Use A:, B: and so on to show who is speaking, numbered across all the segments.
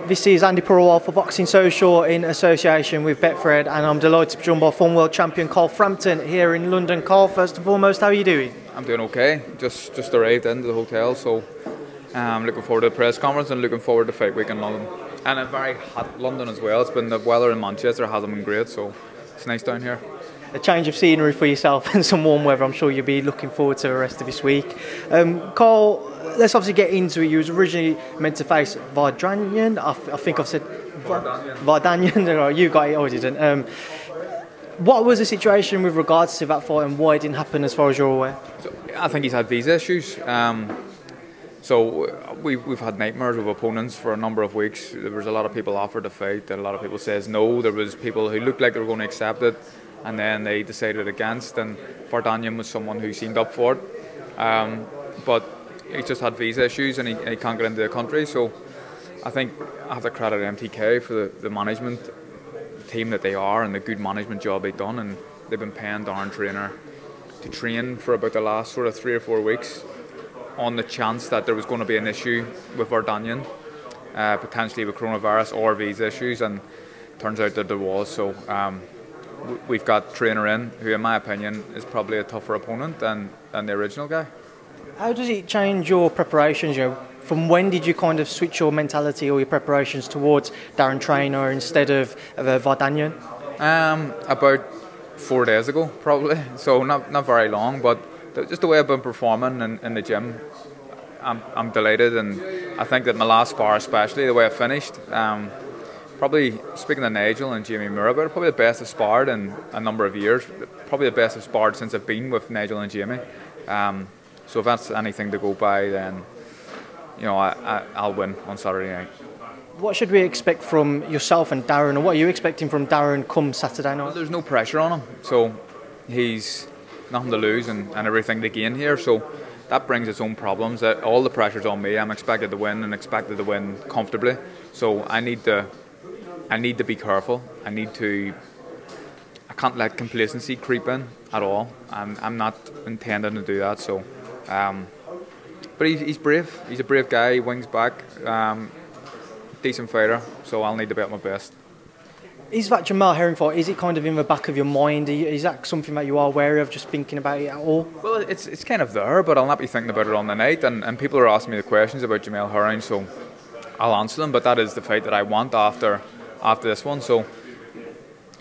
A: This is Andi Purewal for Boxing Social in association with Betfred, and I'm delighted to be joined by former world champion Frampton here in London. Carl, first and foremost, how are you doing?
B: I'm doing okay. Just arrived into the hotel, so I'm looking forward to the press conference and looking forward to fight week in London. And a very hot London as well. It's been the weather in Manchester hasn't been great, so it's nice down here.
A: A change of scenery for yourself and some warm weather. I'm sure you'll be looking forward to the rest of this week. Carl, let's obviously get into it. You was originally meant to face Vardanyan. I think I've said Vardanyan. You got it, I didn't. What was the situation with regards to that fight and why it didn't happen as far as you're aware?
B: So, I think he's had visa issues. So we've had nightmares with opponents for a number of weeks. There was a lot of people offered to fight, and a lot of people says no. There was people who looked like they were going to accept it, and then they decided against. And Vardanyan was someone who seemed up for it, but he just had visa issues and he can't get into the country. So I think I have to credit MTK for the management team that they are and the good management job they've done. And they've been paying Darren Traynor to train for about the last sort of 3 or 4 weeks on the chance that there was going to be an issue with Vardanyan, potentially with coronavirus or visa issues, and turns out that there was. So we've got Traynor in, who in my opinion is probably a tougher opponent than the original guy.
A: How does it change your preparations? From when did you kind of switch your mentality or your preparations towards Darren Traynor instead of Vardanyan?
B: About 4 days ago, probably. So not very long, but just the way I've been performing in the gym, I'm delighted. And I think that my last spar, especially the way I finished, probably speaking to Nigel and Jamie Moore about it, probably the best I've sparred in a number of years. Probably the best I've sparred since I've been with Nigel and Jamie. So if that's anything to go by, then I'll win on Saturday night.
A: What should we expect from yourself and Darren, or what are you expecting from Darren come Saturday night?
B: Well, there's no pressure on him, so he's nothing to lose and everything to gain here. So that brings its own problems. All the pressure's on me. I'm expected to win and expected to win comfortably. So I need to be careful. I can't let complacency creep in at all. I'm not intending to do that. So. But he's brave. He's a brave guy. He wings back. Decent fighter. So I'll need to be at my best.
A: Is that Jamel Herring fight? Is it kind of in the back of your mind? Is that something that you are aware of, just thinking about it at all?
B: Well, it's kind of there, but I'll not be thinking about it on the night. And people are asking me the questions about Jamel Herring, so I'll answer them. But that is the fight that I want after this one. So,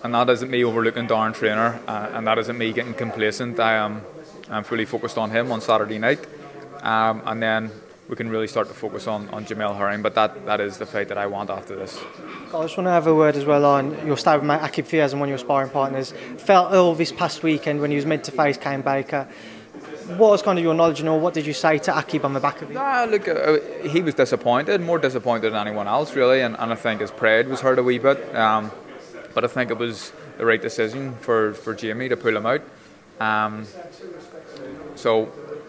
B: and that isn't me overlooking Darren Traynor, and that isn't me getting complacent. I'm fully focused on him on Saturday night. And then we can really start to focus on Jamel Herring, but that is the fight that I want after this.
A: I just want to have a word as well on your style with Fiaz and one of your sparring partners. Felt ill this past weekend when he was meant to face Kane Baker. What was kind of your knowledge, and what did you say to Akib on the back of it?
B: Look, he was disappointed, more disappointed than anyone else really, and I think his pride was hurt a wee bit. But I think it was the right decision for Jamie to pull him out.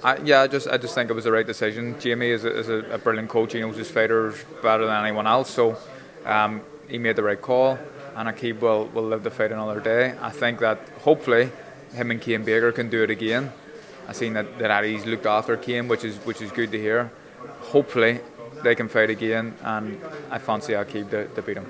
B: I just think it was the right decision. Jamie is a brilliant coach. He knows his fighters better than anyone else. So he made the right call, and Akib will live to fight another day. I think that hopefully him and Kane Baker can do it again. I've seen that Adi's looked after Kane, which is good to hear. Hopefully they can fight again, and I fancy Akib to beat him.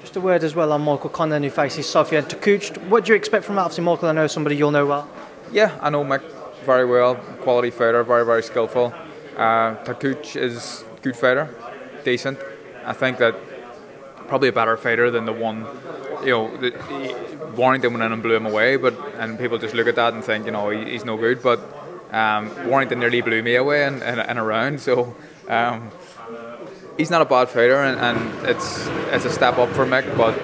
A: Just a word as well on Michael Conlan, who faces Sofian Takouch. What do you expect from that? Obviously, Michael, I know somebody you'll know well.
B: Yeah, I know Mick very well. Quality fighter, very, very skillful. Takouch is a good fighter, decent. I think that probably a better fighter than the one, Warrington went in and blew him away. And people just look at that and think, he's no good. But Warrington nearly blew me away in a round. So he's not a bad fighter, and it's a step up for Mick. But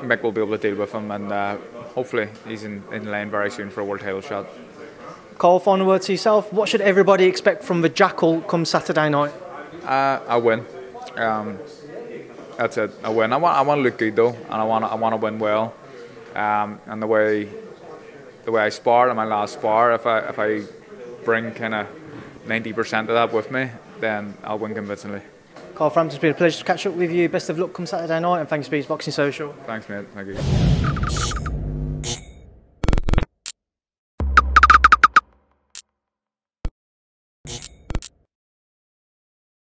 B: Mick will be able to deal with him, and hopefully he's in line very soon for a world title shot.
A: Carl, final word to yourself. What should everybody expect from the Jackal come Saturday night?
B: I win. That's it. I win. I want to look good though, and I want to win well. And the way I sparred in my last spar, if I bring kind of 90% of that with me, then I'll win convincingly.
A: Carl Frampton, it's been a pleasure to catch up with you. Best of luck come Saturday night, and thanks for Boxing Social.
B: Thanks, mate. Thank you.